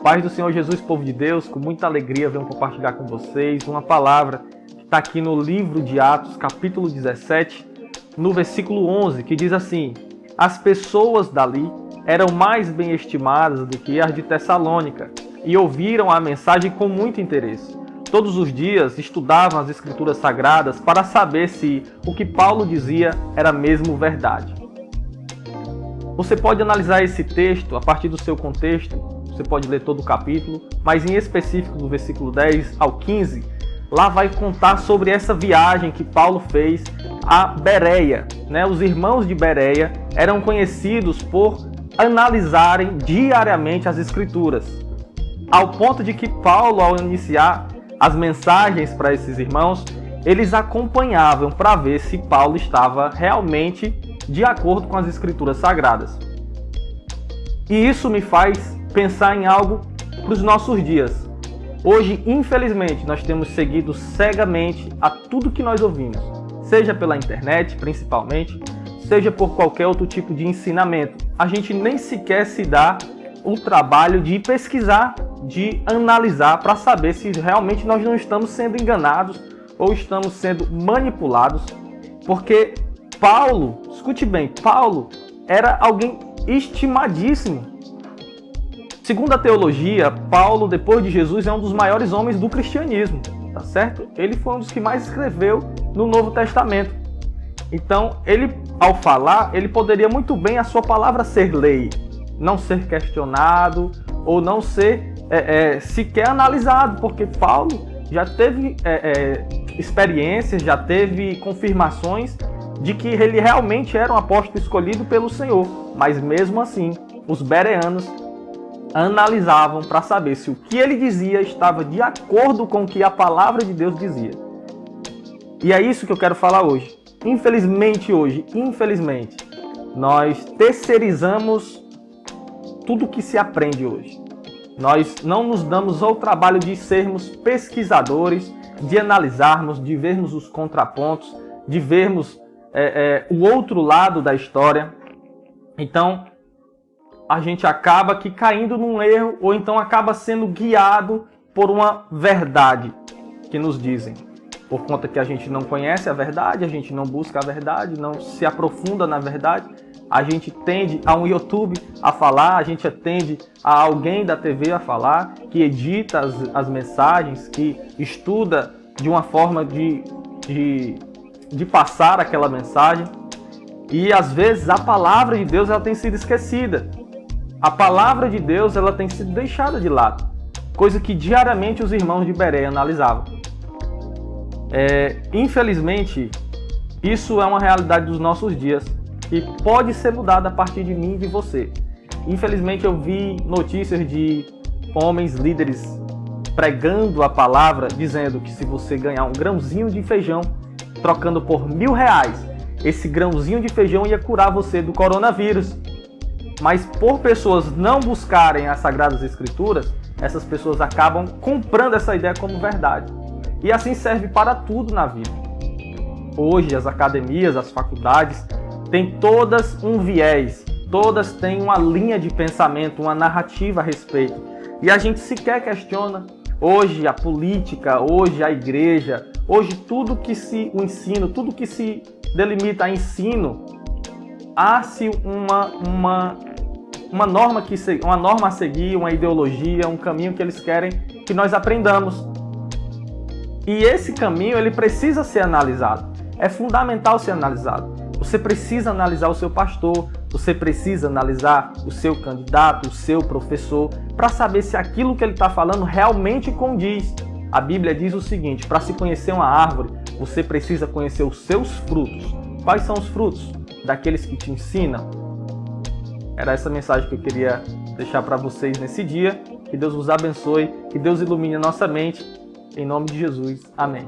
Paz do Senhor Jesus, povo de Deus, com muita alegria venho compartilhar com vocês uma palavra que está aqui no livro de Atos, capítulo 17, no versículo 11, que diz assim: as pessoas dali eram mais bem estimadas do que as de Tessalônica e ouviram a mensagem com muito interesse. Todos os dias estudavam as Escrituras Sagradas para saber se o que Paulo dizia era mesmo verdade. Você pode analisar esse texto a partir do seu contexto, você pode ler todo o capítulo, mas em específico do versículo 10 ao 15, lá vai contar sobre essa viagem que Paulo fez a Bereia. Os irmãos de Bereia eram conhecidos por analisarem diariamente as Escrituras, ao ponto de que Paulo, ao iniciar as mensagens para esses irmãos, eles acompanhavam para ver se Paulo estava realmente de acordo com as Escrituras Sagradas. E isso me faz pensar em algo para os nossos dias. Hoje, infelizmente, nós temos seguido cegamente a tudo que nós ouvimos, seja pela internet, principalmente, seja por qualquer outro tipo de ensinamento. A gente nem sequer se dá o trabalho de pesquisar, de analisar para saber se realmente nós não estamos sendo enganados ou estamos sendo manipulados, porque Paulo, escute bem, Paulo era alguém estimadíssimo. Segundo a teologia, Paulo, depois de Jesus, é um dos maiores homens do cristianismo, tá certo? Ele foi um dos que mais escreveu no Novo Testamento. Então, ele, ao falar, ele poderia muito bem a sua palavra ser lei, não ser questionado ou não ser sequer analisado, porque Paulo já teve experiências, já teve confirmações de que ele realmente era um apóstolo escolhido pelo Senhor. Mas mesmo assim, os bereanos analisavam para saber se o que ele dizia estava de acordo com o que a palavra de Deus dizia. E é isso que eu quero falar hoje. Infelizmente, nós terceirizamos tudo o que se aprende hoje. Nós não nos damos ao trabalho de sermos pesquisadores, de analisarmos, de vermos os contrapontos, de vermos o outro lado da história. Então, a gente acaba que caindo num erro, ou então acaba sendo guiado por uma verdade que nos dizem. Por conta que a gente não conhece a verdade, a gente não busca a verdade, não se aprofunda na verdade, a gente tende a um YouTube a falar, a gente atende a alguém da TV a falar, que edita as mensagens, que estuda de uma forma de passar aquela mensagem. E às vezes a palavra de Deus ela tem sido esquecida. A palavra de Deus ela tem sido deixada de lado, coisa que diariamente os irmãos de Bereia analisavam. Infelizmente, isso é uma realidade dos nossos dias e pode ser mudada a partir de mim e de você. Infelizmente, eu vi notícias de homens líderes pregando a palavra, dizendo que se você ganhar um grãozinho de feijão, trocando por R$1.000, esse grãozinho de feijão ia curar você do coronavírus. Mas por pessoas não buscarem as Sagradas Escrituras, essas pessoas acabam comprando essa ideia como verdade. E assim serve para tudo na vida. Hoje as academias, as faculdades, têm todas um viés, todas têm uma linha de pensamento, uma narrativa a respeito. E a gente sequer questiona. Hoje a política, hoje a igreja, hoje tudo que o ensino, tudo que se delimita a ensino, há-se uma norma a seguir, uma ideologia, um caminho que eles querem que nós aprendamos. E esse caminho ele precisa ser analisado. É fundamental ser analisado. Você precisa analisar o seu pastor, você precisa analisar o seu candidato, o seu professor, para saber se aquilo que ele está falando realmente condiz. A Bíblia diz o seguinte: para se conhecer uma árvore, você precisa conhecer os seus frutos. Quais são os frutos? Daqueles que te ensinam. Era essa mensagem que eu queria deixar para vocês nesse dia. Que Deus vos abençoe, que Deus ilumine a nossa mente. Em nome de Jesus. Amém.